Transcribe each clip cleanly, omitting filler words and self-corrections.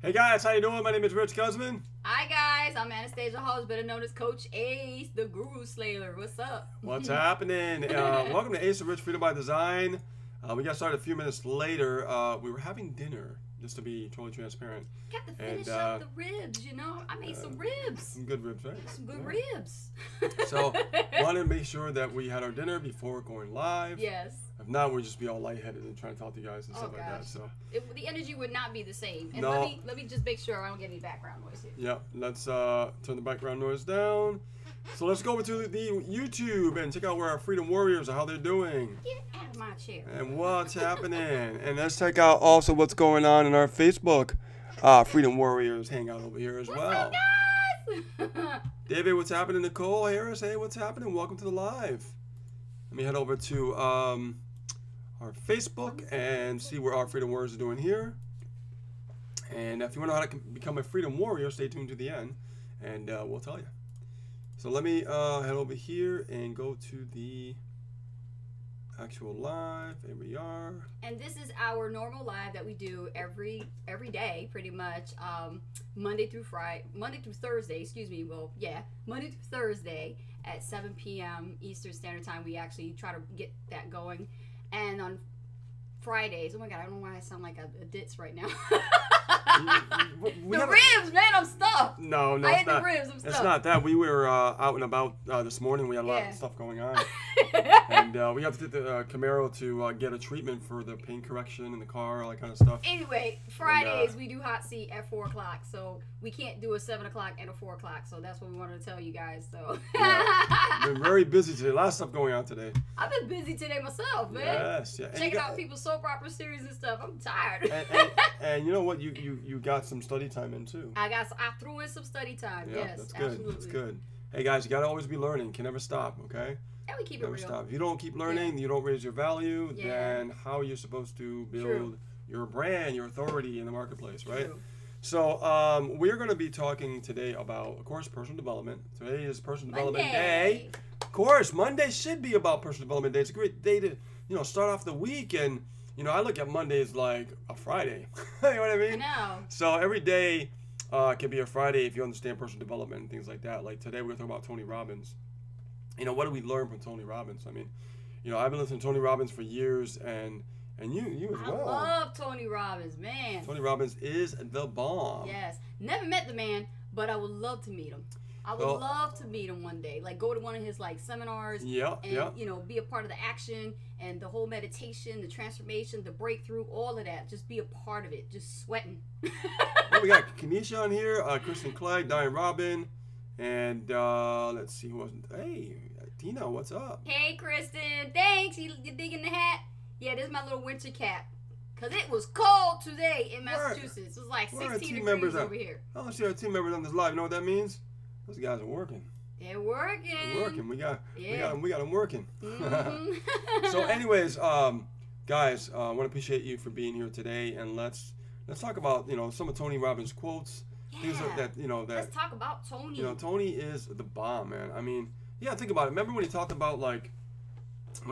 Hey guys, how you doing? My name is Rich Guzman. Hi guys, I'm Anastasia Halls, better known as Coach Ace, the Guru Slayer. What's up? What's happening? Welcome to Ace of Rich Freedom by Design. We got started a few minutes later. We were having dinner, just to be totally transparent. Got to finish up the ribs, you know. I made some ribs. Some good ribs, right? Some good ribs. So, wanted to make sure that we had our dinner before going live. Yes. If not, we'd just be all lightheaded and trying to talk to you guys and stuff like that. So the energy would not be the same. And no. let me just make sure I don't get any background noise here. Yeah, let's turn the background noise down. So let's go over to the YouTube and check out where our Freedom Warriors are, how they're doing. Get out of my chair. And what's happening. And let's check out also what's going on in our Facebook Freedom Warriors hangout over here as well. What's up, guys? David, what's happening? Nicole Harris, hey, what's happening? Welcome to the live. Let me head over to our Facebook and see where our Freedom Warriors are doing here. And if you want to know how to become a Freedom Warrior, stay tuned to the end and we'll tell you. So let me head over here and go to the actual live. There we are. And this is our normal live that we do every day, pretty much, Monday through Thursday. Excuse me. Well, yeah, Monday through Thursday at 7 p.m. Eastern Standard Time. We actually try to get that going, and on Fridays. Oh my God, I don't know why I sound like a ditz right now. Ribs, man, I'm stuffed. No, I ate the ribs, I'm stuffed. It's not that. We were out and about this morning. We had a lot of stuff going on. And we have to take the Camaro to get a treatment for the pain correction in the car, all that kind of stuff. Anyway, Fridays we do hot seat at 4 o'clock, so we can't do a 7 o'clock and a 4 o'clock, so that's what we wanted to tell you guys. So been very busy today. A lot of stuff going on today. I've been busy today myself, man. Yes, yeah. Checking out people's soap opera series and stuff. I'm tired. And you know what? You got some study time in too. I threw in some study time. Yeah, yes, that's good. absolutely. That's good. Hey guys, you gotta always be learning. Can never stop. Okay. And we keep it real. Stop. If you don't keep learning, you don't raise your value. Then how are you supposed to build your brand, your authority in the marketplace, right? True. So we're going to be talking today about, of course, personal development. Today is Personal Development Day. Of course, Monday should be about Personal Development Day. It's a great day to, start off the week. And, I look at Mondays like a Friday. You know what I mean? I know. So every day can be a Friday if you understand personal development and things like that. Like today we're going to talk about Tony Robbins. What do we learn from Tony Robbins? I mean, I've been listening to Tony Robbins for years, and you as well. I love Tony Robbins, man. Tony Robbins is the bomb. Yes. Never met the man, but I would love to meet him. I would love to meet him one day. Like, go to one of his, seminars. And, be a part of the action and the whole meditation, the transformation, the breakthrough, all of that. Just be a part of it. Just sweating. Well, we got Kenesha on here, Kristen Clegg, Diane Robin, and let's see who wasn't. Hey, Tina, what's up? Hey, Kristen. Thanks. You digging the hat? Yeah, this is my little winter cap. Because it was cold today in Massachusetts. It was like 16 degrees over here. Oh, see our team members on this live. You know what that means? Those guys are working. They're working. They're working. We got them working. Mm-hmm. So anyways, guys, I want to appreciate you for being here today, and let's talk about, some of Tony Robbins' quotes. Yeah. Things that let's talk about Tony. Tony is the bomb, man. I mean, yeah, think about it. Remember when he talked about when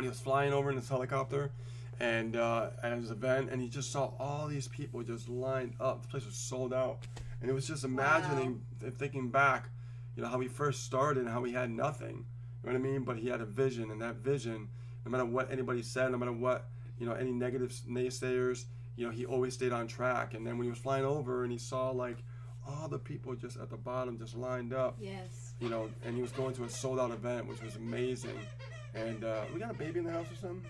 he was flying over in his helicopter and at his event, and he just saw all these people just lined up. The place was sold out, and it was just imagining, thinking back, how he first started and how he had nothing. You know what I mean? But he had a vision, and that vision, no matter what anybody said, no matter what any negative naysayers, he always stayed on track. And then when he was flying over and he saw all the people just at the bottom just lined up. Yes. And he was going to a sold out event, which was amazing. And we got a baby in the house or something?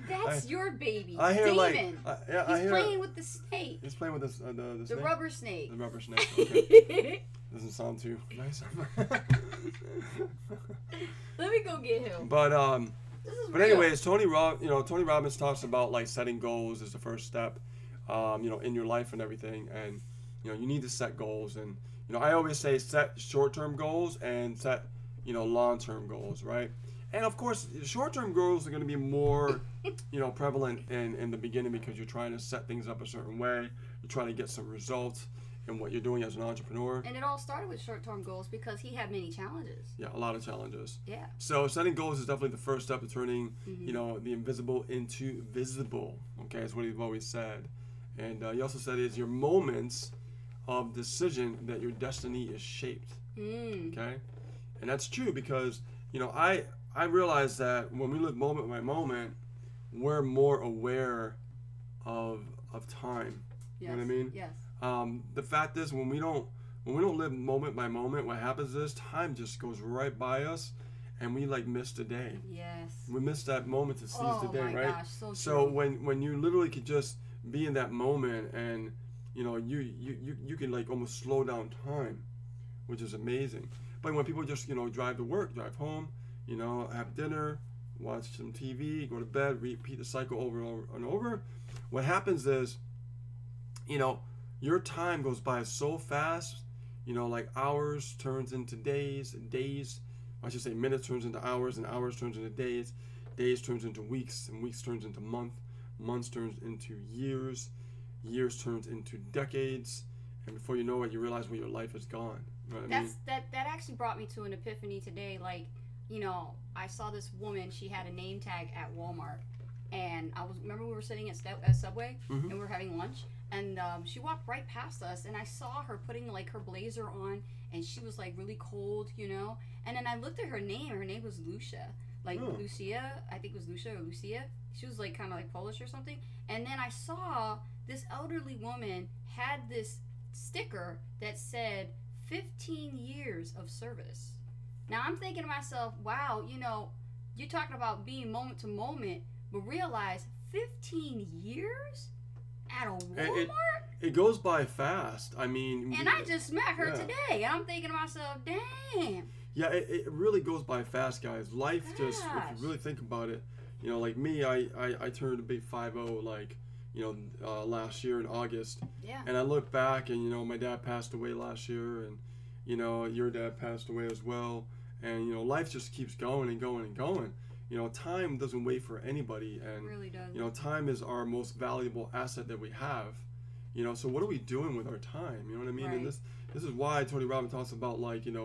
That's your baby. I hear Damon. He's playing with the snake. He's playing with the snake? The rubber snake. The rubber snake. Okay. Doesn't sound too nice. Let me go get him. But real. anyways, Tony Robbins talks about setting goals as the first step, in your life and everything, and you need to set goals. And I always say set short-term goals and set long-term goals, right? And of course, short-term goals are going to be more, prevalent in the beginning because you're trying to set things up a certain way. You're trying to get some results in what you're doing as an entrepreneur. And it all started with short-term goals because he had many challenges. Yeah, a lot of challenges. Yeah. So setting goals is definitely the first step to turning, the invisible into visible. Okay, that's what he's always said. And you also said it's your moments of decision that your destiny is shaped. Okay, and that's true because I realize that when we live moment by moment, we're more aware of time. You know what I mean? Yes. The fact is, when we don't live moment by moment, what happens is time just goes right by us, and we like miss the day. Yes. We miss that moment to seize the day, my right? Gosh, so So true. when you literally could just be in that moment, and you can like almost slow down time, which is amazing. But when people just drive to work, drive home, have dinner, watch some TV, go to bed, repeat the cycle over and over and over, what happens is, your time goes by so fast, like hours turns into days, and days, I should say minutes turns into hours, and hours turns into days, days turns into weeks, and weeks turns into months turns into years, years turns into decades, and before you know it, you realize where your life is gone. You know what I mean? That actually brought me to an epiphany today. Like, I saw this woman, she had a name tag at Walmart, and remember we were sitting at Subway, and we were having lunch, and she walked right past us, and I saw her putting like her blazer on, and she was like really cold, and then I looked at her name was Lucia, like Lucia, I think it was Lucia or Lucia. She was like kind of like Polish or something, and then I saw this elderly woman had this sticker that said 15 years of service. Now I'm thinking to myself, wow, you're talking about being moment to moment, but realize 15 years at a Walmart? It goes by fast. I mean, and I just met her today, and I'm thinking to myself, damn. Yeah, it really goes by fast, guys. Life just, if you really think about it, like me, I turned a big 50 like, last year in August. Yeah. And I look back, and my dad passed away last year, and your dad passed away as well, and life just keeps going and going and going. Time doesn't wait for anybody, and it really does. Time is our most valuable asset that we have. So what are we doing with our time? You know what I mean? Right. And this is why Tony Robbins talks about, like, it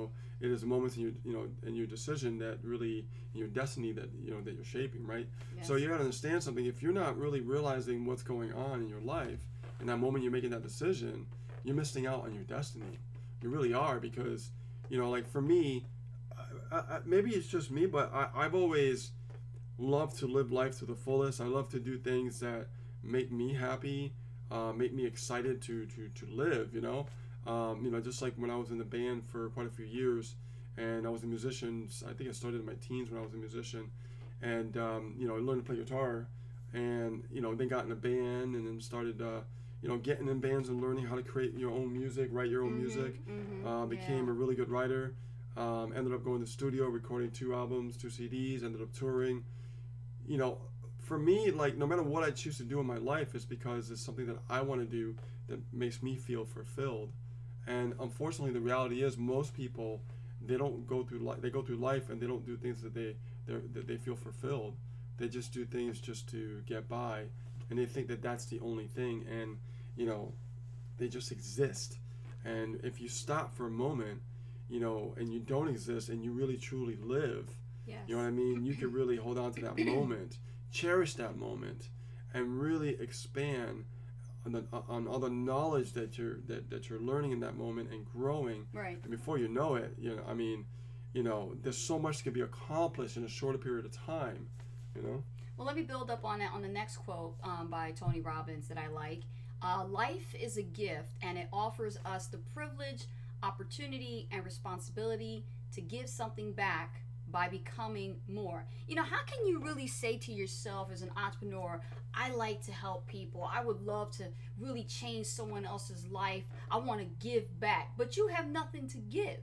is moments in your in your decision that really, in your destiny that that you're shaping, right? Yes. So you gotta understand something. If you're not really realizing what's going on in your life, in that moment you're making that decision, you're missing out on your destiny. You really are, because like for me, maybe it's just me, but I've always loved to live life to the fullest. I love to do things that make me happy, make me excited to live. Just like when I was in the band for quite a few years, and I was a musician. I think I started in my teens when I was a musician, and I learned to play guitar, and then got in a band, and then started getting in bands and learning how to create your own music, write your own music. Became a really good writer. Ended up going to the studio, recording 2 albums, 2 CDs, ended up touring. For me, like, no matter what I choose to do in my life, it's because it's something that I want to do that makes me feel fulfilled. And unfortunately, the reality is most people, they don't go through life. They go through life and they don't do things that they feel fulfilled. They just do things just to get by, and they think that that's the only thing. And they just exist. And if you stop for a moment, and you don't exist, and you really truly live, yes. You know what I mean? You can really hold on to that moment, cherish that moment, and really expand on all the knowledge that you're learning in that moment and growing. Right. And before you know it, there's so much that can be accomplished in a shorter period of time. Well, let me build up on that on the next quote by Tony Robbins that I like. Life is a gift, and it offers us the privilege, opportunity, and responsibility to give something back by becoming more. How can you really say to yourself as an entrepreneur, I like to help people, I would love to really change someone else's life, I want to give back, but you have nothing to give?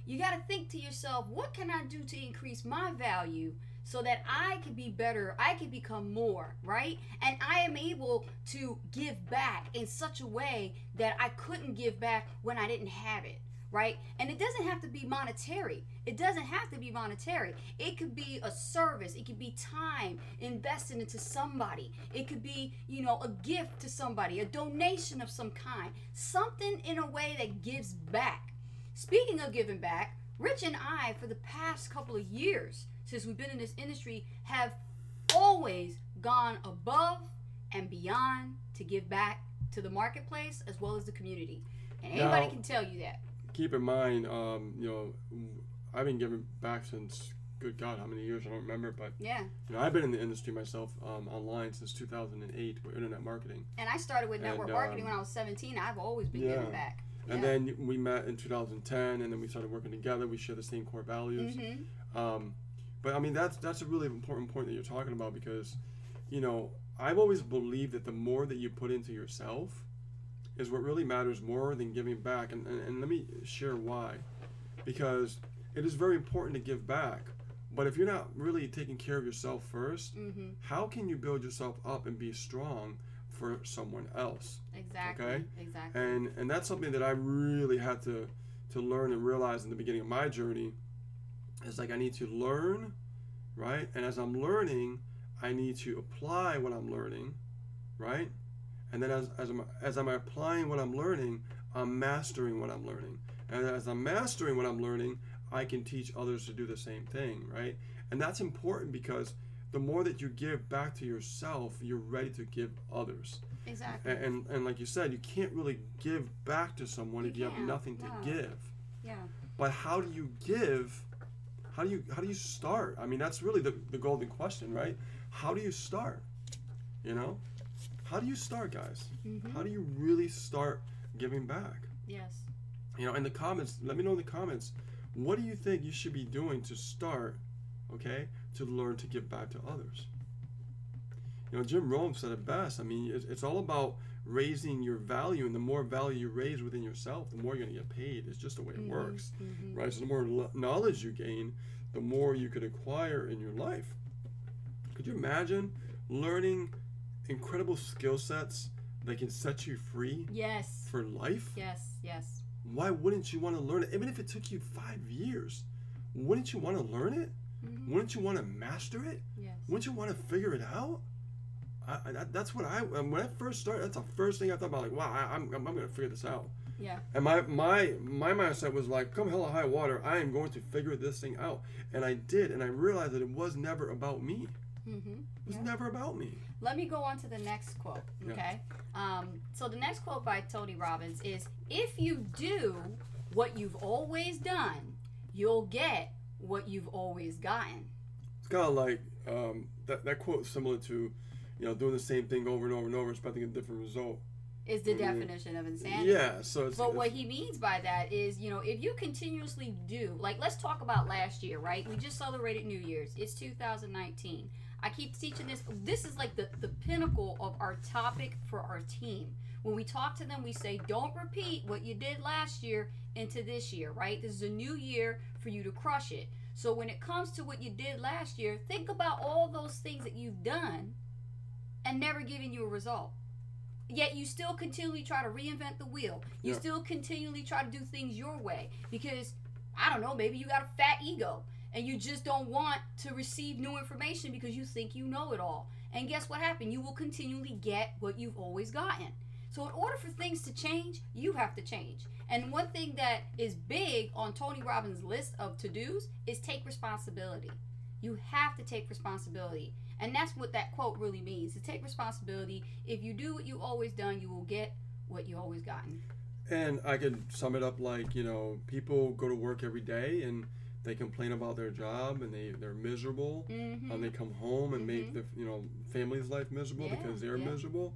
You got to think to yourself, what can I do to increase my value so that I can be better, I can become more, right? And I am able to give back in such a way that I couldn't give back when I didn't have it, right? And it doesn't have to be monetary. It doesn't have to be monetary. It could be a service. It could be time invested into somebody. It could be, a gift to somebody, a donation of some kind, something in a way that gives back. Speaking of giving back, Rich and I, for the past couple of years, since we've been in this industry, have always gone above and beyond to give back to the marketplace as well as the community. And anybody can tell you that. Keep in mind, I've been giving back since, good God, how many years? I don't remember, but I've been in the industry myself online since 2008 with internet marketing. And I started with network marketing when I was 17. I've always been giving back. And then we met in 2010, and then we started working together. We share the same core values. But I mean, that's a really important point that you're talking about, because, I've always believed that the more that you put into yourself is what really matters more than giving back. And let me share why. Because it is very important to give back. But if you're not really taking care of yourself first, how can you build yourself up and be strong for someone else? Exactly. Okay? Exactly. And that's something that I really had to learn and realize in the beginning of my journey. It's like I need to learn, right? And as I'm learning, I need to apply what I'm learning, right? And then as I'm applying what I'm learning, I'm mastering what I'm learning. And as I'm mastering what I'm learning, I can teach others to do the same thing, right? And that's important, because the more that you give back to yourself, you're ready to give others. Exactly. And like you said, you can't really give back to someone if you have nothing to give. Yeah. But how do you give? How do you start? I mean, that's really the golden question, right? How do you start? How do you start, guys? How do you really start giving back? Yes. In the comments, let me know in the comments, what do you think you should be doing to start, okay, to learn to give back to others? Jim Rohn said it best. I mean, it's all about raising your value, and the more value you raise within yourself, the more you're going to get paid. It's just the way it works, right? So the more knowledge you gain, the more you could acquire in your life. Could you imagine learning incredible skill sets that can set you free for life? Yes. Why wouldn't you want to learn it? Even if it took you 5 years, wouldn't you want to learn it? Wouldn't you want to master it? Yes. Wouldn't you want to figure it out? That's what when I first started, that's the first thing I thought about. Like, wow, I'm going to figure this out. Yeah. And my mindset was like, come hell or high water, I am going to figure this thing out. And I did, and I realized that it was never about me. It was never about me. Let me go on to the next quote, okay? So the next quote by Tony Robbins is, if you do what you've always done, you'll get what you've always gotten. It's kind of like, that quote is similar to, doing the same thing over and over and over, expecting a different result. Is the definition of insanity. Yeah, so But what he means by that is, if you continuously do, like, let's talk about last year, right? We just celebrated New Year's. It's 2019. I keep teaching this. This is like the pinnacle of our topic for our team. When we talk to them, we say, don't repeat what you did last year into this year, right? This is a new year for you to crush it. So when it comes to what you did last year, think about all those things that you've done and never giving you a result. Yet you still continually try to reinvent the wheel. You still continually try to do things your way because, I don't know, maybe you got a fat ego and you just don't want to receive new information because you think you know it all. And guess what happened? You will continually get what you've always gotten. So in order for things to change, you have to change. And one thing that is big on Tony Robbins' list of to-dos is take responsibility. You have to take responsibility. And that's what that quote really means. To take responsibility. If you do what you always done, you will get what you always gotten. And I could sum it up like, people go to work every day and they complain about their job and they're miserable. And they come home and make the family's life miserable because they're miserable.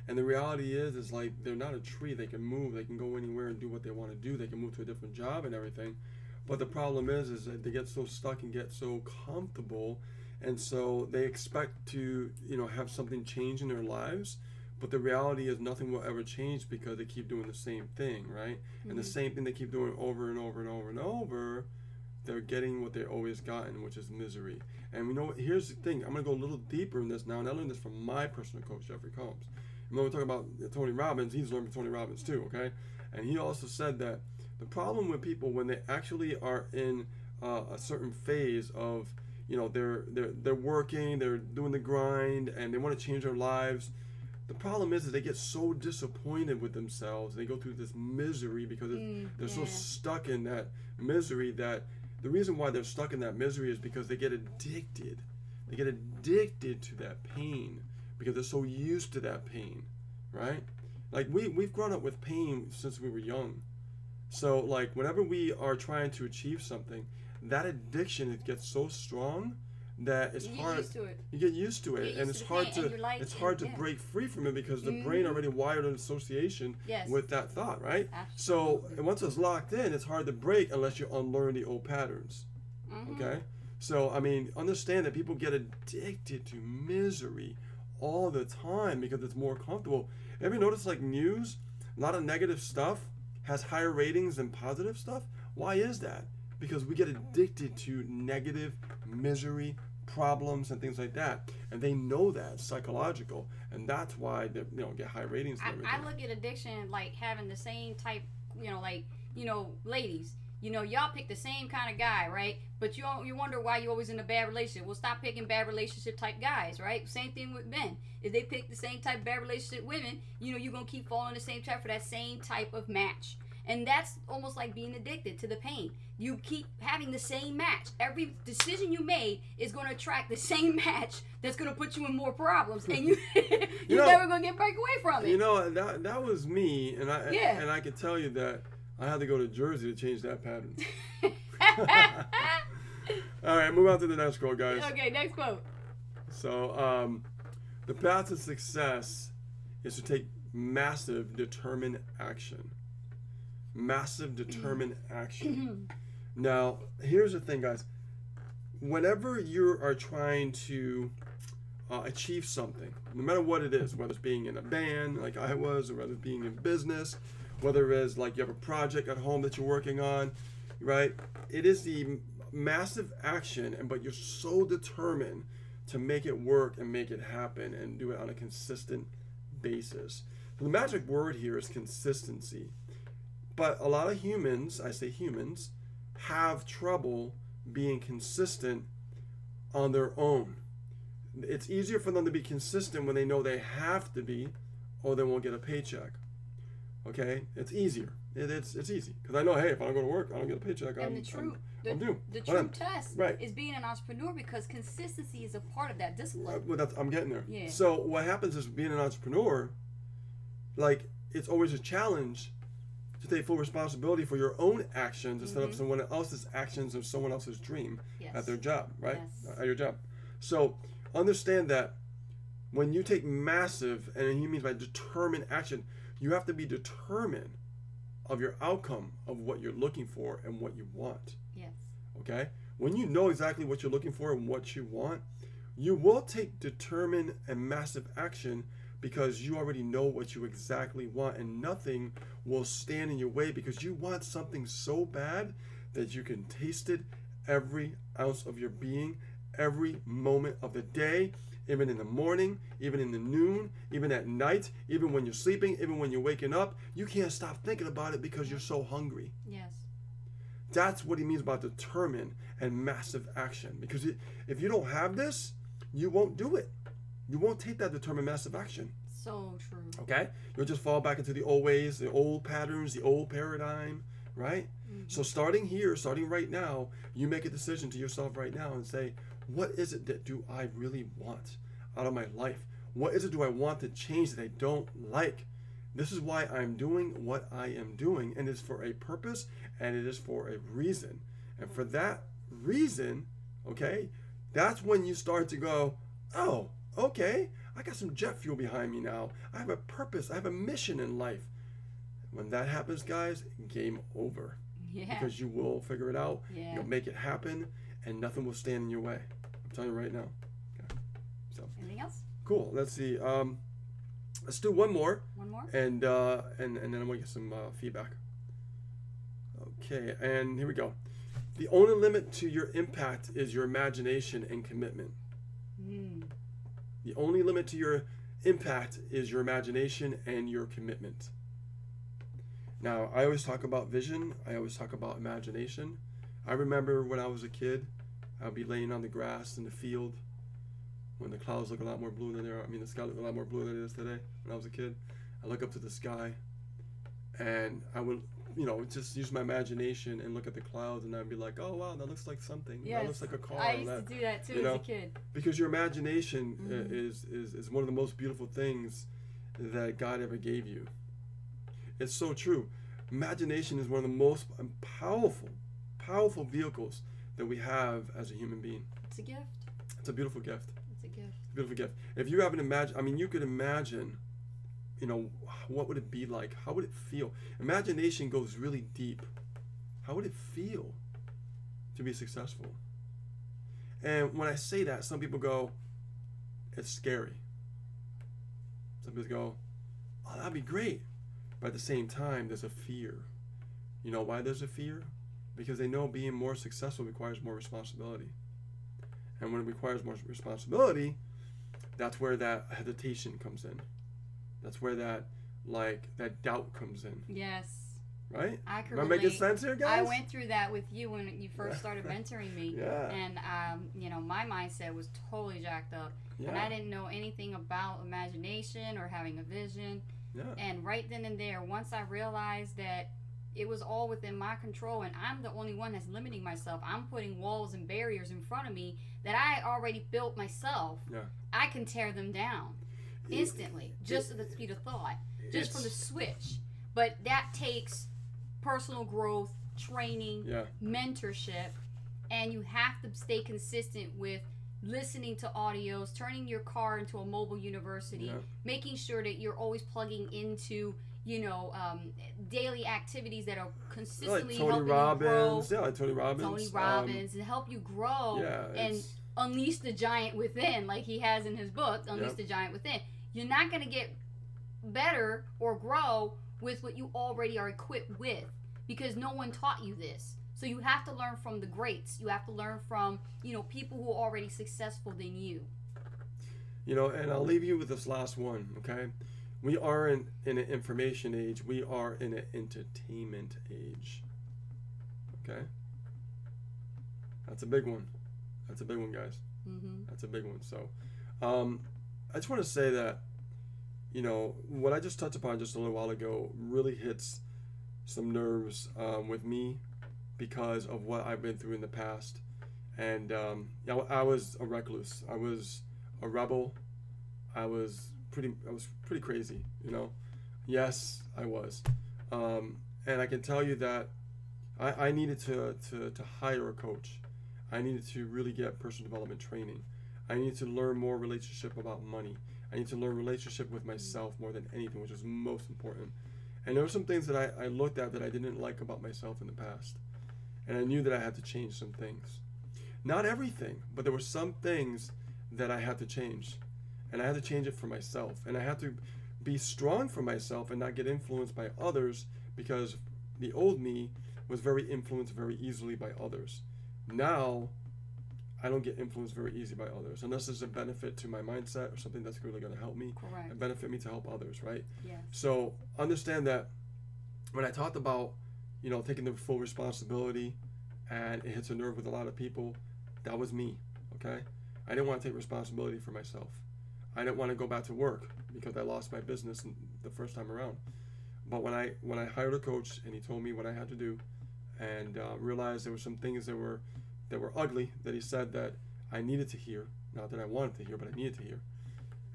And the reality is like they're not a tree. They can move. They can go anywhere and do what they want to do. They can move to a different job and everything. But the problem is that they get so stuck and get so comfortable. And so they expect to, have something change in their lives. But the reality is nothing will ever change because they keep doing the same thing, right? And the same thing they keep doing over and over and over and over, they're getting what they've always gotten, which is misery. And here's the thing. I'm going to go a little deeper in this now. And I learned this from my personal coach, Jeffrey Combs. And when we talk about Tony Robbins, he's learned from Tony Robbins too, okay? And he also said that the problem with people when they actually are in a certain phase of, they're working, they're doing the grind, and they want to change their lives. The problem is they get so disappointed with themselves. They go through this misery because they're so stuck in that misery that the reason why they're stuck in that misery is because they get addicted. They get addicted to that pain because they're so used to that pain, right? Like we've grown up with pain since we were young. So like whenever we are trying to achieve something, that addiction, it gets so strong that it's hard. Used to it. You get used to it, and it's hard to break free from it because the brain already wired an association with that thought, right? Absolutely. So once it's locked in, it's hard to break unless you unlearn the old patterns. Okay, so I mean, understand that people get addicted to misery all the time because it's more comfortable. Ever notice like news, a lot of negative stuff has higher ratings than positive stuff? Why is that? Because we get addicted to negative misery, problems, and things like that, and they know that it's psychological, and that's why they get high ratings. And I look at addiction like having the same type, ladies. Y'all pick the same kind of guy, right? But you wonder why you're always in a bad relationship. Well, stop picking bad relationship type guys, right? Same thing with men. If they pick the same type of bad relationship women, you're going to keep falling the same type for that same type of match. And that's almost like being addicted to the pain. You keep having the same match. Every decision you made is going to attract the same match that's going to put you in more problems. And you're never going to get break away from it. That was me. And I could tell you that I had to go to Jersey to change that pattern. All right, move on to the next quote, guys. Okay, next quote. So, the path to success is to take massive, determined action. Massive, determined action. Now, here's the thing, guys. Whenever you are trying to achieve something, no matter what it is, whether it's being in a band like I was, or whether it's being in business, whether it is like you have a project at home that you're working on, right? It is the massive action, but you're so determined to make it work and make it happen and do it on a consistent basis. The magic word here is consistency. But a lot of humans, I say humans, have trouble being consistent on their own. It's easier for them to be consistent when they know they have to be, or they won't get a paycheck. Okay? It's easier. It's easy. Because I know, hey, if I don't go to work, I don't get a paycheck. And I'm due. The true test is being an entrepreneur, because consistency is a part of that discipline. Well, I'm getting there. Yeah. So what happens is being an entrepreneur, like, it's always a challenge to take full responsibility for your own actions instead of someone else's actions or someone else's dream at their job, right? Yes. At your job. So understand that when you take massive, and he means by determined action, you have to be determined of your outcome of what you're looking for and what you want. Yes. Okay? When you know exactly what you're looking for and what you want, you will take determined and massive action because you already know what you exactly want, and nothing will stand in your way because you want something so bad that you can taste it every ounce of your being, every moment of the day, even in the morning, even in the noon, even at night, even when you're sleeping, even when you're waking up. You can't stop thinking about it because you're so hungry. Yes. That's what he means about determined and massive action. Because if you don't have this, you won't do it. You won't take that determined massive action. So true. Okay? You'll just fall back into the old ways, the old patterns, the old paradigm, right? So starting here, starting right now, you make a decision to yourself right now and say, what is it that do I really want out of my life? What is it do I want to change that I don't like? This is why I'm doing what I am doing, and it's for a purpose, and it is for a reason. And for that reason, okay, that's when you start to go, oh, okay, I got some jet fuel behind me now. I have a purpose. I have a mission in life. When that happens, guys, game over. Yeah. Because you will figure it out. Yeah. You'll make it happen, and nothing will stand in your way. I'm telling you right now. Okay. So. Anything else? Cool. Let's see. Let's do one more. One more. And then I'm gonna get some feedback. Okay. And here we go. The only limit to your impact is your imagination and commitment. The only limit to your impact is your imagination and your commitment. Now, I always talk about vision. I always talk about imagination. I remember when I was a kid, I'd be laying on the grass in the field when the clouds look a lot more blue than they are. I mean, the sky looked a lot more blue than it is today. When I was a kid, I look up to the sky, and I would, just use my imagination and look at the clouds, and I'd be like, oh wow, that looks like something. Yes. That looks like a car. I used to do that too as a kid. Because your imagination is one of the most beautiful things that God ever gave you. It's so true. Imagination is one of the most powerful vehicles that we have as a human being. It's a gift. It's a beautiful gift. It's a gift. Beautiful gift. If you have an imagine, I mean, you could imagine, you know, what would it be like? How would it feel? Imagination goes really deep. How would it feel to be successful? And when I say that, some people go, it's scary. Some people go, oh, that'd be great. But at the same time, there's a fear. You know why there's a fear? Because they know being more successful requires more responsibility. And when it requires more responsibility, that's where that hesitation comes in. That's where that doubt comes in. Yes. Right? I can Am I relate. making sense here, guys? I went through that with you when you first started mentoring me. Yeah. And, you know, my mindset was totally jacked up. Yeah. And I didn't know anything about imagination or having a vision. Yeah. And right then and there, once I realized that it was all within my control and I'm the only one that's limiting myself, I'm putting walls and barriers in front of me that I already built myself. Yeah. I can tear them down instantly, just at the speed of thought, just from the switch. But that takes personal growth, training, mentorship, and you have to stay consistent with listening to audios, turning your car into a mobile university, making sure that you're always plugging into, you know, daily activities that are consistently helping you grow. Yeah, like Tony Robbins. Tony Robbins, and help you grow and unleash the giant within, like he has in his book, Unleash the Giant Within. You're not going to get better or grow with what you already are equipped with, because no one taught you this. So you have to learn from the greats. You have to learn from, you know, people who are already successful than you. You know, and I'll leave you with this last one, okay? We are in an information age. We are in an entertainment age. Okay? That's a big one. That's a big one, guys. Mm-hmm. That's a big one. So, I just want to say that, you know, what I just touched upon just a little while ago really hits some nerves with me because of what I've been through in the past. And I was a recluse. I was a rebel. I was pretty crazy, you know. Yes, I was. And I can tell you that I needed to hire a coach. I needed to really get personal development training. I needed to learn more relationship about money. I need to learn relationship with myself more than anything, which was most important. And there were some things that I looked at that I didn't like about myself in the past. And I knew that I had to change some things. Not everything, but there were some things that I had to change. And I had to change it for myself. And I had to be strong for myself and not get influenced by others, because the old me was very influenced very easily by others. Now, I don't get influenced very easy by others, unless there's a benefit to my mindset or something that's really going to help me. Correct. And benefit me to help others, right? Yes. So understand that when I talked about, you know, taking the full responsibility, and it hits a nerve with a lot of people, that was me, okay? I didn't want to take responsibility for myself. I didn't want to go back to work because I lost my business the first time around. But when I hired a coach and he told me what I had to do, and realized there were some things that were ugly that he said that I needed to hear, not that I wanted to hear, but I needed to hear.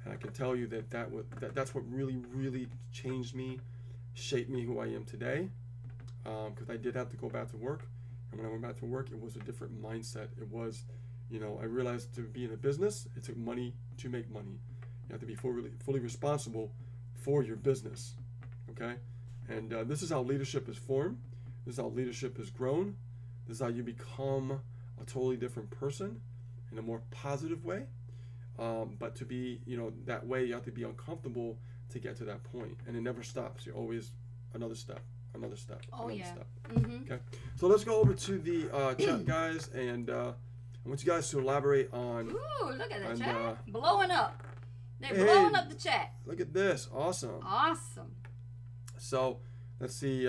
And I can tell you that's what really changed me, shaped me who I am today. Because I did have to go back to work, and when I went back to work, it was a different mindset. It was, you know, I realized to be in a business, it took money to make money. You have to be fully responsible for your business, okay? And this is how leadership is formed. This is how leadership is grown. This is how you become a totally different person in a more positive way. But to be, you know, that way, you have to be uncomfortable to get to that point. And it never stops. You're always another step, another step, another step. Mm-hmm. Okay. So let's go over to the chat, guys. And I want you guys to elaborate on... Ooh, look at that chat. Blowing up. They're hey, blowing up the chat. Look at this. Awesome. Awesome. So, let's see.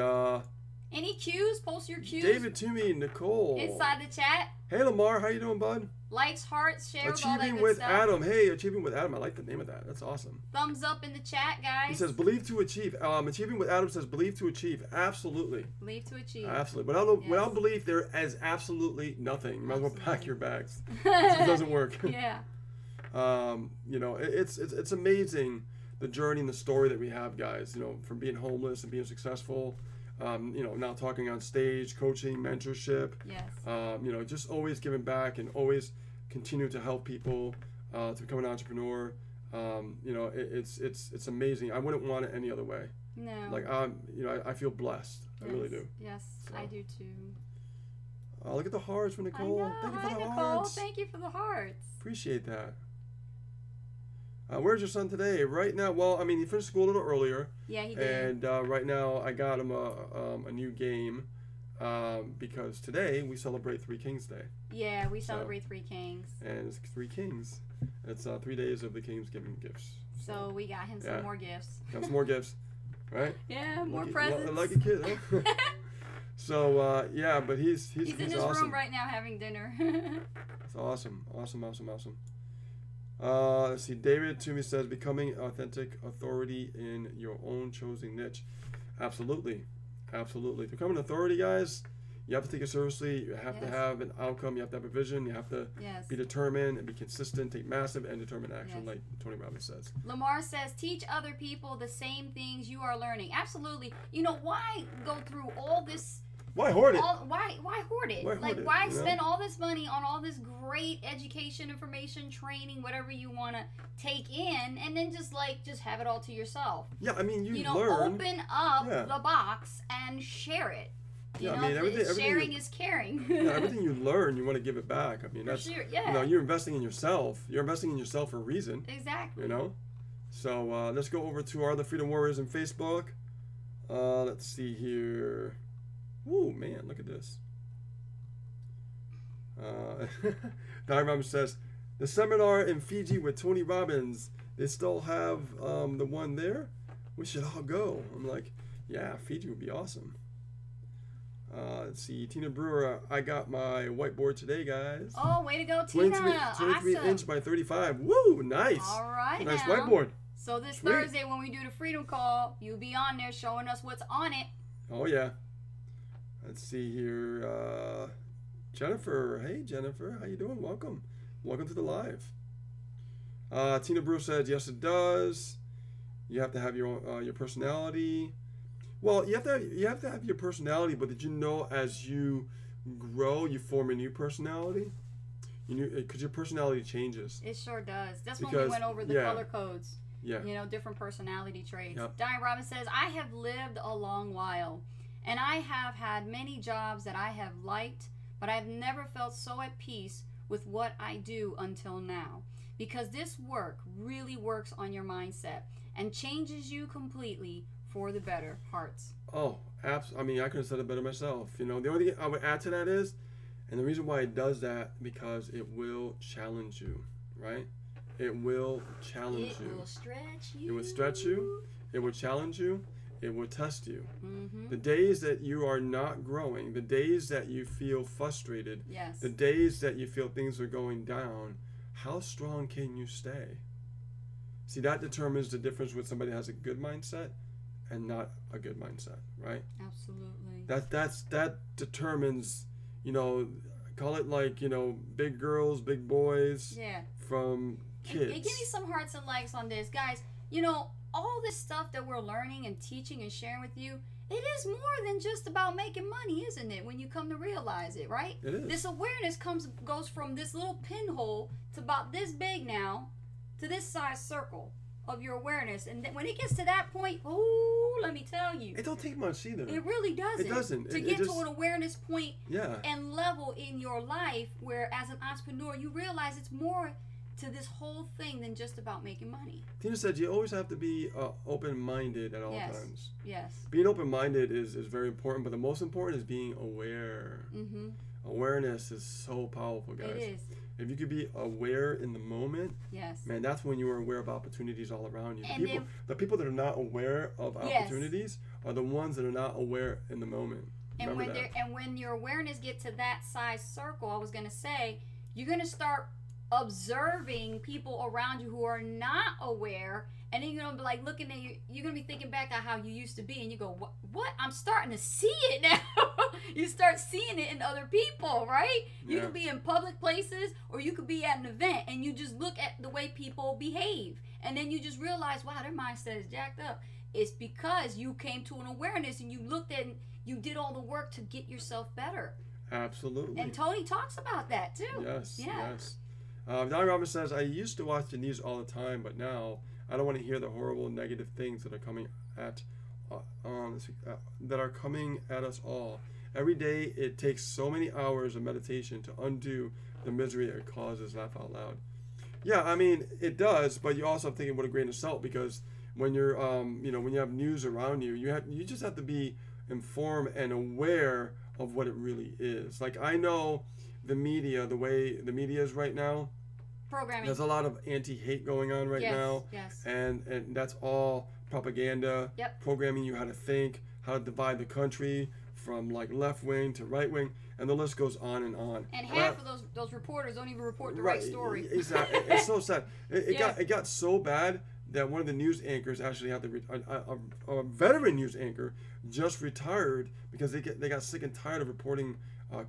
Any cues? Post your cues. David Toomey, Nicole. Inside the chat. Hey, Lamar. How you doing, bud? Likes, hearts, shares, all that Achieving good with stuff. Adam. Hey, Achieving with Adam. I like the name of that. That's awesome. Thumbs up in the chat, guys. He says, believe to achieve. Achieving with Adam says, believe to achieve. Absolutely. Believe to achieve. Absolutely. Without belief, there is absolutely nothing. You might as well pack your bags. It doesn't work. Yeah. You know, it's amazing the journey and the story that we have, guys. You know, from being homeless and being successful. You know, now talking on stage, coaching, mentorship. Yes. You know, just always giving back and always continue to help people to become an entrepreneur. You know, it's amazing. I wouldn't want it any other way. No. Like you know, I feel blessed. Yes. I really do. Yes, So. I do too. Look at the hearts from Nicole. I know. Thank you for Hi, the Nicole. hearts. Thank you for the hearts. Appreciate that. Where's your son today? Right now, well, I mean, he finished school a little earlier. Yeah, he did. And right now, I got him a new game because today we celebrate Three Kings Day. Yeah, we celebrate Three Kings. And it's Three Kings. It's 3 days of the Kings giving gifts. So we got him some more gifts. Got some more gifts, right? Yeah, more presents. Like a kid, huh? So yeah, but he's in his awesome. room right now having dinner. It's awesome. Let's see. David Toomey says, becoming authentic authority in your own chosen niche. Absolutely. To become an authority, guys, you have to take it seriously. You have to have an outcome. You have to have a vision. You have to be determined and be consistent. Take massive and determined action, like Tony Robbins says. Lamar says, teach other people the same things you are learning. Absolutely. You know, why go through all this? Why hoard it? Why hoard it? Why spend all this money on all this great education, information, training, whatever you want to take in, and then just have it all to yourself? Yeah, I mean, you learn. Open up the box and share it. You know, I mean, everything sharing is caring. Yeah, everything you learn, you want to give it back. I mean, that's for sure, yeah. You know, you're investing in yourself. You're investing in yourself for a reason. Exactly. You know, so let's go over to our other Freedom Warriors on Facebook. Let's see here. Ooh, man, look at this. Diane Robbins says, the seminar in Fiji with Tony Robbins, they still have the one there? We should all go. I'm like, yeah, Fiji would be awesome. Let's see, Tina Brewer, I got my whiteboard today, guys. Oh, way to go, Tina. 23 awesome. inch by 35. Woo, nice. All right, nice now. whiteboard. So this Thursday when we do the Freedom Call, you'll be on there showing us what's on it. Oh, yeah. Let's see here. Jennifer. Hey, Jennifer. How you doing? Welcome. Welcome to the live. Tina Brewer said, yes, it does. You have to have your personality. Well, you have to have your personality, but did you know as you grow, you form a new personality? Because your personality changes. It sure does. That's when we went over the color codes. Yeah. You know, different personality traits. Yep. Diane Robbins says, I have lived a long while, and I have had many jobs that I have liked, but I've never felt so at peace with what I do until now. Because this work really works on your mindset and changes you completely for the better. Hearts. Oh, absolutely. I mean, I could have said it better myself. You know, the only thing I would add to that is, and the reason why it does that, because it will challenge you, right? It will challenge you. It will stretch you. It will stretch you. It will challenge you. It will test you. Mm-hmm. The days that you are not growing, the days that you feel frustrated, the days that you feel things are going down, how strong can you stay? See, that determines the difference with somebody that has a good mindset and not a good mindset, right? Absolutely. That determines, you know, call it like, you know, big girls, big boys. Yeah. From kids. Give me some hearts and likes on this, guys. You know, all this stuff that we're learning and teaching and sharing with you, it is more than just about making money, isn't it? When you come to realize it, right? It is. This awareness goes from this little pinhole to about this big now to this size circle of your awareness, and when it gets to that point, oh, let me tell you, it don't take much either. It really doesn't. It doesn't. To get to an awareness point yeah. and level in your life where, as an entrepreneur, you realize it's more to this whole thing than just about making money. Tina said you always have to be open-minded at all times. Yes. Being open-minded is very important, but the most important is being aware. Mm-hmm. Awareness is so powerful, guys. It is. If you could be aware in the moment, yes, man, that's when you are aware of opportunities all around you. The people that are not aware of opportunities are the ones that are not aware in the moment. And when your awareness gets to that size circle, I was gonna say, you're gonna start observing people around you who are not aware, and then you're gonna be like looking at you. You're gonna be thinking back at how you used to be, and you go, "What? I'm starting to see it now." You start seeing it in other people, right? Yeah. You could be in public places, or you could be at an event, and you just look at the way people behave, and then you just realize, wow, their mindset is jacked up. It's because you came to an awareness and you looked at and you did all the work to get yourself better. Absolutely. And Tony talks about that too. Yes, yeah. yes. Don Robbins says, I used to watch the news all the time, but now I don't want to hear the horrible negative things that are coming at us all. Every day it takes so many hours of meditation to undo the misery it causes. Laugh out loud. Yeah, I mean, it does, but you also have to take it with a grain of salt, because when you're, when you have news around you, you just have to be informed and aware of what it really is. Like, I know the media, the way the media is right now, programming. There's a lot of anti-hate going on right now. Yes. And that's all propaganda. Yep. Programming you how to think, how to divide the country from like left wing to right wing, and the list goes on and on. And half of those reporters don't even report the right story. Exactly. It's so sad. It got so bad that one of the news anchors actually had to a veteran news anchor just retired because they got sick and tired of reporting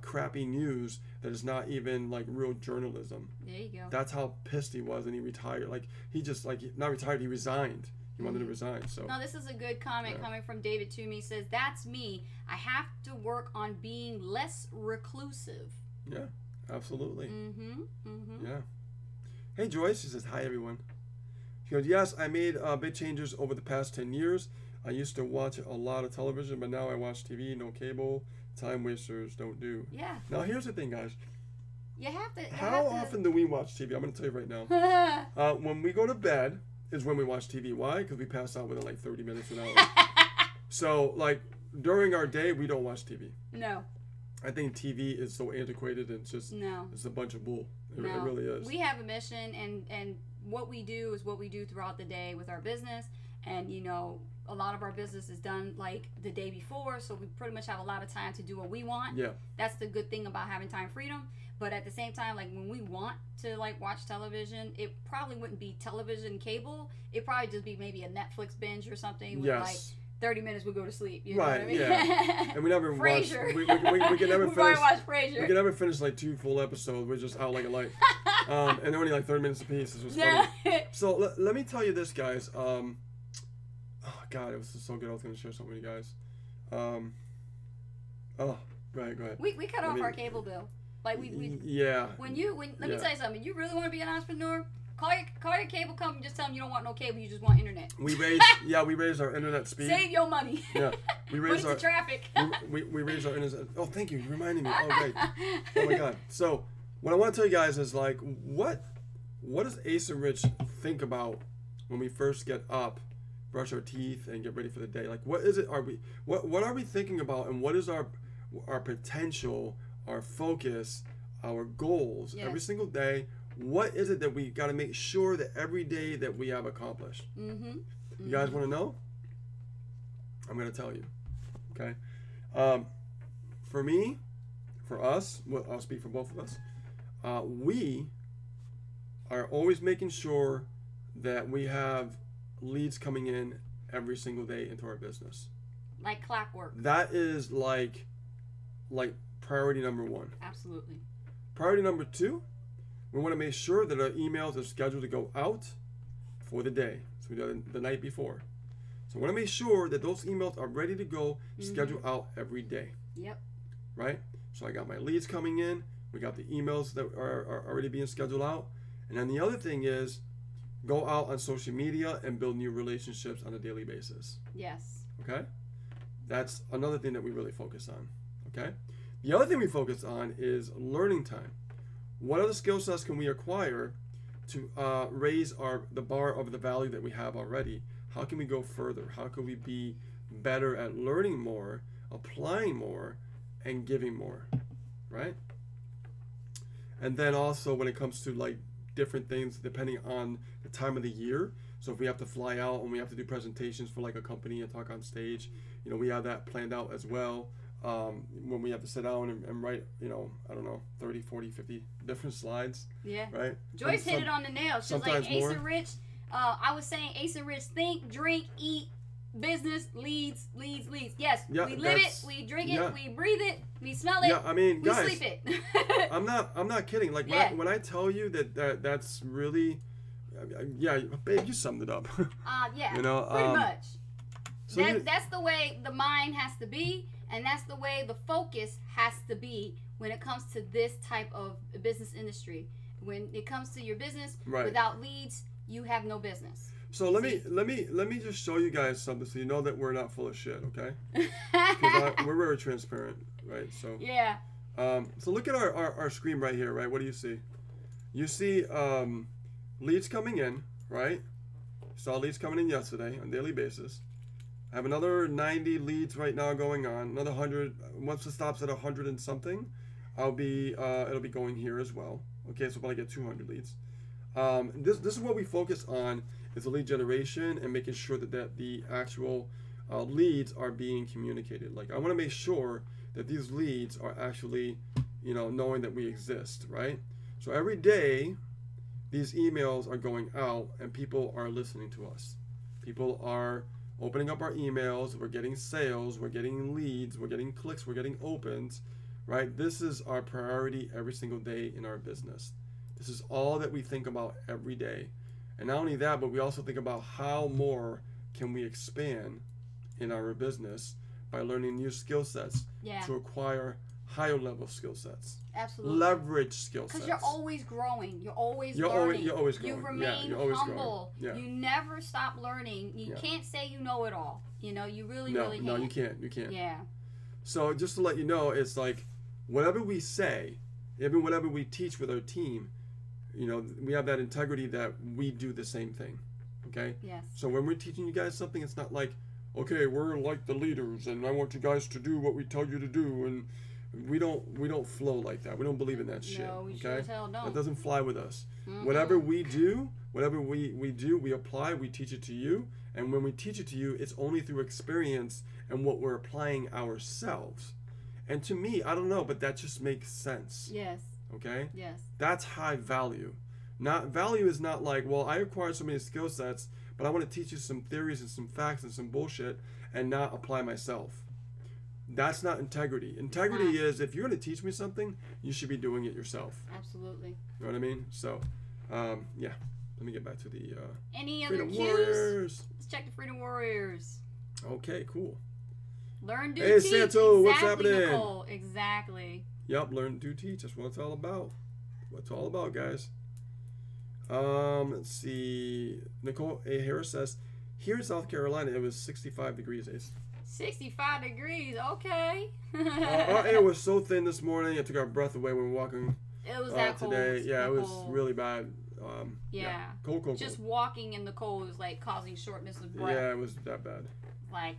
crappy news that is not even like real journalism. There you go. That's how pissed he was, and he retired. Like he just not retired. He resigned. He wanted to resign. So. No, this is a good comment coming from David Toomey. He says, "That's me. I have to work on being less reclusive." Yeah, absolutely. Mm-hmm. Yeah. Hey Joyce, she says, "Hi everyone." She goes, "Yes, I made big changes over the past 10 years. I used to watch a lot of television, but now I watch TV, no cable. Time wasters don't do." Yeah. Now here's the thing, guys. You have to. How often do we watch TV? I'm going to tell you right now. When we go to bed is when we watch TV. Why? Because we pass out within like 30 minutes, an hour. So like during our day, we don't watch TV. No. I think TV is so antiquated and it's a bunch of bull. It really is. We have a mission, and what we do is what we do throughout the day with our business. And a lot of our business is done like the day before, so we pretty much have a lot of time to do what we want. Yeah. That's the good thing about having time freedom. But at the same time, like when we want to like watch television, it probably wouldn't be television cable. It'd probably just be maybe a Netflix binge or something. With like 30 minutes we go to sleep. You know what I mean? Yeah. And we never watch. We can never finish. Watch Frasier. We can never finish like 2 full episodes. We're just out like a light. And they're only like 30 minutes apiece. This was funny. So let me tell you this, guys. Oh God, it was so good. I was going to share something with you guys. Go ahead. We cut off our cable bill. Like we yeah. Let me tell you something. You really want to be an entrepreneur? Call your cable company. Just tell them you don't want no cable. You just want internet. We raised our internet speed. Save your money. Yeah, we raised our traffic. we raised our internet. Oh, thank you. You reminded me. Oh, great. Oh my God. So what I want to tell you guys is like, what does Ace and Rich think about when we first get up, brush our teeth, and get ready for the day? Like, what is it? What are we thinking about, and what is our potential, our focus, our goals every single day? What is it that we got to make sure that every day that we have accomplished? You guys want to know? I'm going to tell you. Okay. For me, for us, well, I'll speak for both of us. We are always making sure that we have leads coming in every single day into our business. Like clockwork. That is like priority number 1. Absolutely. Priority number 2, we want to make sure that our emails are scheduled to go out for the day. So we do it the night before. So we want to make sure that those emails are ready to go, scheduled out every day. Yep. Right? So I got my leads coming in. We got the emails that are already being scheduled out. And then the other thing is go out on social media and build new relationships on a daily basis. Yes. Okay? That's another thing that we really focus on. Okay? The other thing we focus on is learning time. What other skill sets can we acquire to raise the bar of the value that we have already? How can we go further? How can we be better at learning more, applying more, and giving more? Right? And then also when it comes to like different things depending on the time of the year. So if we have to fly out and we have to do presentations for like a company and talk on stage, we have that planned out as well. When we have to sit down and write, I don't know, 30, 40, 50 different slides. Yeah. Right? Joyce hit it on the nail. She's like, Ace and Rich, I was saying Ace and Rich, think, drink, eat, business, leads. Yes, we live it, we drink it, we breathe it, we smell it, yeah, I mean, guys, we sleep it. I'm not kidding. Like when I tell you that's really, yeah, babe, you summed it up. Yeah, You know, pretty much. So That's the way the mind has to be, and that's the way the focus has to be when it comes to this type of business industry. When it comes to your business, Right. without leads, you have no business. So let me just show you guys something so you know that we're not full of shit, okay? Because we're very transparent, right? So Yeah. so look at our screen right here, right? What do you see? You see leads coming in, right? Saw leads coming in yesterday on a daily basis. I have another 90 leads right now going on. Another 100. Once it stops at 100 and something, it'll be going here as well. Okay, so probably get 200 leads. This is what we focus on, is the lead generation and making sure that the actual leads are being communicated. Like, I want to make sure that these leads are actually, knowing that we exist, right? So every day, these emails are going out and people are listening to us. People are opening up our emails. We're getting sales. We're getting leads. We're getting clicks. We're getting opens, right? This is our priority every single day in our business. This is all that we think about every day. And not only that, but we also think about how more can we expand in our business by learning new skill sets to acquire higher level skill sets. Absolutely. Leverage skill sets. Because you're always growing. You're always you're learning. You're always growing. You remain you're always humble. Growing. Yeah. You never stop learning. You can't say you know it all. You really can't. No, you can't. You can't. Yeah. So just to let you know, it's like whatever we say, even whatever we teach with our team, we have that integrity that we do the same thing. Okay? Yes. So when we're teaching you guys something, it's not like, okay, we're like the leaders and I want you guys to do what we tell you to do, and we don't flow like that. We don't believe in that shit. No, we okay? sure as hell don't. That doesn't fly with us. Mm-mm. Whatever we do, we apply, we teach it to you, and when we teach it to you, it's only through experience and what we're applying ourselves. And to me, I don't know, but that just makes sense. Yes. Okay? Yes. That's high value. Value is not like, well, I acquired so many skill sets, but I want to teach you some theories and some facts and some bullshit and not apply myself. That's not integrity. Integrity is, if you're going to teach me something, you should be doing it yourself. Absolutely. You know what I mean? So, yeah. Let me get back to the Any other Freedom cues? Warriors. Let's check the Freedom Warriors. Okay, cool. Learn, do, Hey, teach. Santo, exactly, what's happening? Nicole. Exactly. Yep, learn, do, teach. That's what it's all about. What it's all about, guys. Let's see. Nicole A. Harris says, here in South Carolina, it was 65 degrees. 65 degrees. Okay. Our air was so thin this morning, it took our breath away when we were walking. It was that cold. Today. Yeah, it was cold. really bad. Yeah. Cold. Just walking in the cold is like causing shortness of breath. Yeah, it was that bad. Like,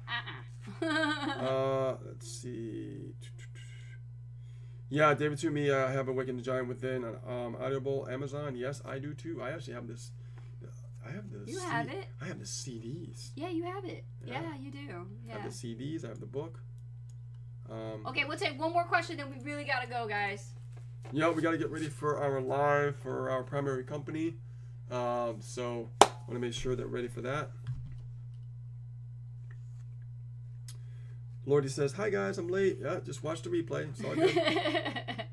Let's see. Yeah, David Toomey, I have Awaken the Giant Within on Audible, Amazon. Yes, I do too. I actually have this. I have the. You have it. I have the CDs. Yeah, you have it. Yeah, you do. Yeah. I have the CDs. I have the book. Okay, we'll take one more question, then we really gotta go, guys. Yeah, we gotta get ready for our live for our primary company. So I want to make sure that we're ready for that. Lordy says, hi guys, I'm late. Yeah, just watch the replay. It's all good.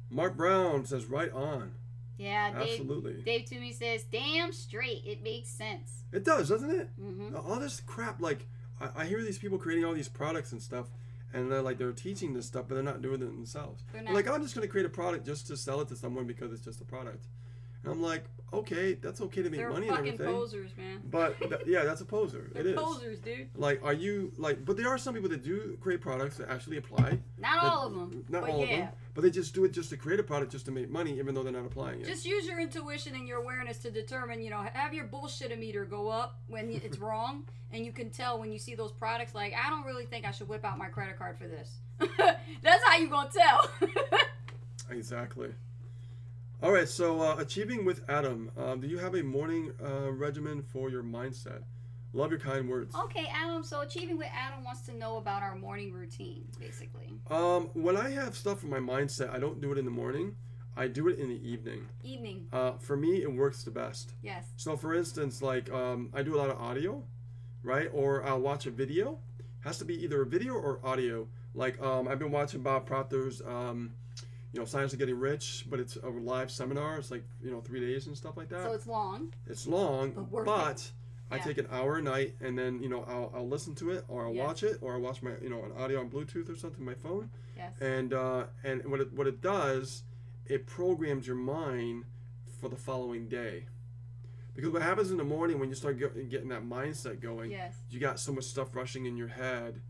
Mark Brown says, right on. Yeah, absolutely. Dave Toomey says, damn straight. It makes sense. It does, doesn't it? Mm-hmm. All this crap, like, I hear these people creating all these products and stuff, and they're teaching this stuff, but they're not doing it themselves. They're like, I'm just going to create a product just to sell it to someone because it's just a product. And I'm like, okay, that's okay to make money and everything. They're fucking posers, man. But yeah, that's a poser. They're posers, dude. Like, are you like? But there are some people that do create products that actually apply. Not all of them. Not all of them. But they just do it just to create a product, just to make money, even though they're not applying it. Just use your intuition and your awareness to determine. Have your bullshit-o-meter go up when it's wrong, and you can tell when you see those products. Like, I don't really think I should whip out my credit card for this. That's how you gonna tell. Exactly. All right, so Achieving with Adam. Do you have a morning regimen for your mindset? Love your kind words. Okay, Adam. So Achieving with Adam wants to know about our morning routine, basically. When I have stuff for my mindset, I don't do it in the morning. I do it in the evening. Evening. For me, it works the best. Yes. So, for instance, like I do a lot of audio, right? Or I'll watch a video. Has to be either a video or audio. Like I've been watching Bob Proctor's Science of Getting Rich, but it's a live seminar. It's like 3 days and stuff like that. So it's long. It's long, but worth but it. I take an hour a night, and then I'll listen to it, or I'll watch it, or I'll watch my an audio on Bluetooth or something on my phone. Yes. And what it does, it programs your mind for the following day. Because what happens in the morning when you start getting that mindset going, yes. you got so much stuff rushing in your head.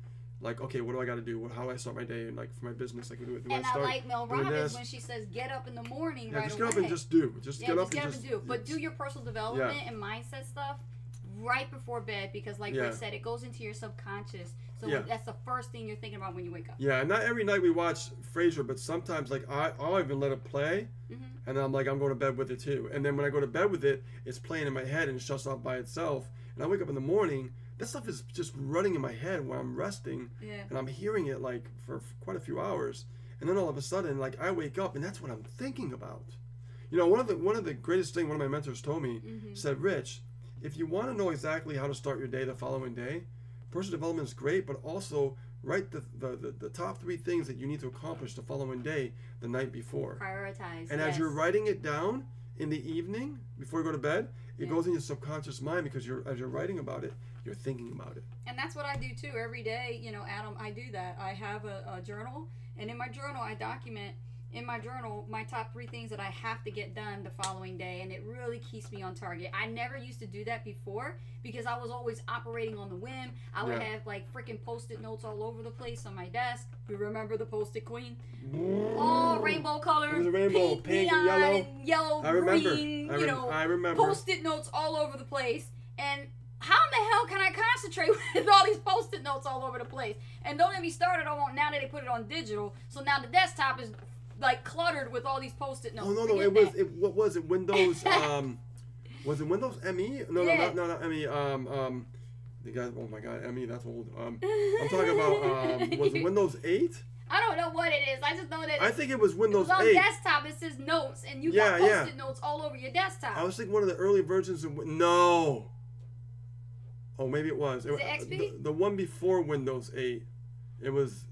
Like, okay, what do I got to do? How do I start my day? And like for my business, like, do and I like Mel Robbins this? when she says, "Get up in the morning right away." Just get up and just do. Just get up and do. But do your personal development and mindset stuff right before bed, because like Rick said, it goes into your subconscious. So that's the first thing you're thinking about when you wake up. Yeah, and not every night we watch Frasier, but sometimes like I'll even let it play, and then I'm like, I'm going to bed with it too. And then when I go to bed with it, it's playing in my head and it shuts off by itself. And I wake up in the morning, that stuff is just running in my head while I'm resting, and I'm hearing it like for quite a few hours. And then all of a sudden, like I wake up and that's what I'm thinking about. One of the greatest things one of my mentors told me said, Rich, if you want to know exactly how to start your day the following day, personal development is great, but also write the top 3 things that you need to accomplish the following day the night before. Prioritize. And as you're writing it down in the evening before you go to bed, it goes in your subconscious mind, because as you're writing about it, you're thinking about it. And that's what I do too every day. Adam, I do that. I have a journal, and in my journal I document my top 3 things that I have to get done the following day, and it really keeps me on target. I never used to do that before because I was always operating on the whim. I would have like freaking Post-it notes all over the place on my desk. You remember the Post-it queen? All rainbow colors. It was a rainbow, pink and yellow, I remember. green. I remember. Post-it notes all over the place. And how in the hell can I concentrate with all these Post-it notes all over the place? And don't get me started on now that they put it on digital. So now the desktop is like cluttered with all these Post-it notes. Oh no, what was it? Windows was it Windows ME? No, not ME. The guy, oh my God, ME, that's old. I'm talking about was it Windows 8? I don't know what it is. I just know that I think it was Windows 8. On desktop it says notes, and you got Post-it notes all over your desktop. I was thinking one of the early versions of no. Oh, maybe it was. Is it XP? The one before Windows 8. It was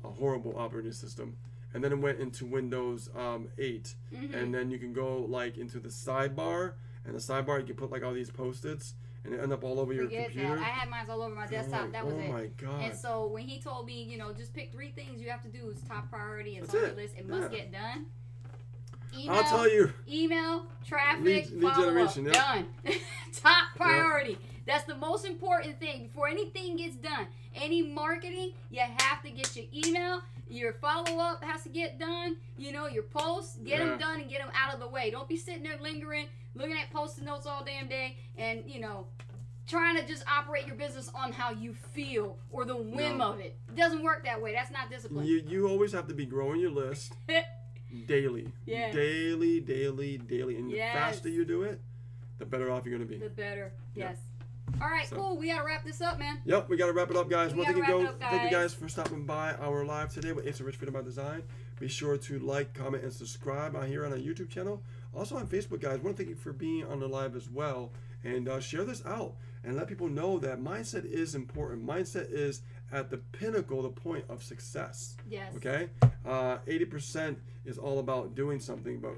a horrible operating system. And then it went into Windows 8, and then you can go like into the sidebar, and the sidebar you can put like all these Post-its, and it end up all over your computer. That. I had mine all over my desktop. That was it. Oh my God! And so when he told me, just pick 3 things you have to do, is top priority. It's on your list. It must get done. Email, I'll tell you. Email, traffic, lead generation. Done. Top priority. That's the most important thing before anything gets done. Any marketing, you have to get your email. Your follow-up has to get done. Your posts, get them done and get them out of the way. Don't be sitting there lingering, looking at Post-it notes all damn day, and trying to just operate your business on how you feel or the whim of it. It doesn't work that way. That's not discipline. You always have to be growing your list daily. Yeah. Daily. And the faster you do it, the better off you're going to be. The better. Yes. All right, cool. We got to wrap this up, man. Yep, we got to wrap it up, guys. Thank you guys for stopping by our live today with Ace of Rich Freedom by Design. Be sure to like, comment, and subscribe here on our YouTube channel. Also on Facebook, guys. I want to thank you for being on the live as well. And share this out and let people know that mindset is important. Mindset is at the pinnacle, the point of success. Yes. Okay? 80% is all about doing something, but,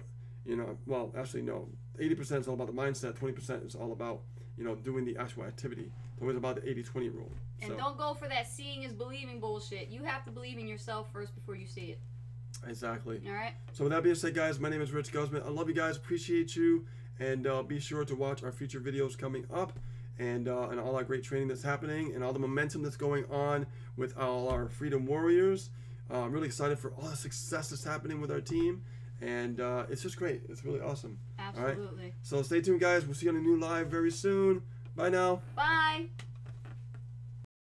well, actually, no. 80% is all about the mindset. 20% is all about doing the actual activity. It's always about the 80-20 rule. And don't go for that seeing is believing bullshit. You have to believe in yourself first before you see it. Exactly. All right. So with that being said, guys, my name is Rich Guzman. I love you guys. Appreciate you. And be sure to watch our future videos coming up, and all our great training that's happening, and all the momentum that's going on with all our Freedom Warriors. I'm really excited for all the success that's happening with our team. And it's just great. It's really awesome. Absolutely. All right? So stay tuned, guys. We'll see you on a new live very soon. Bye now. Bye.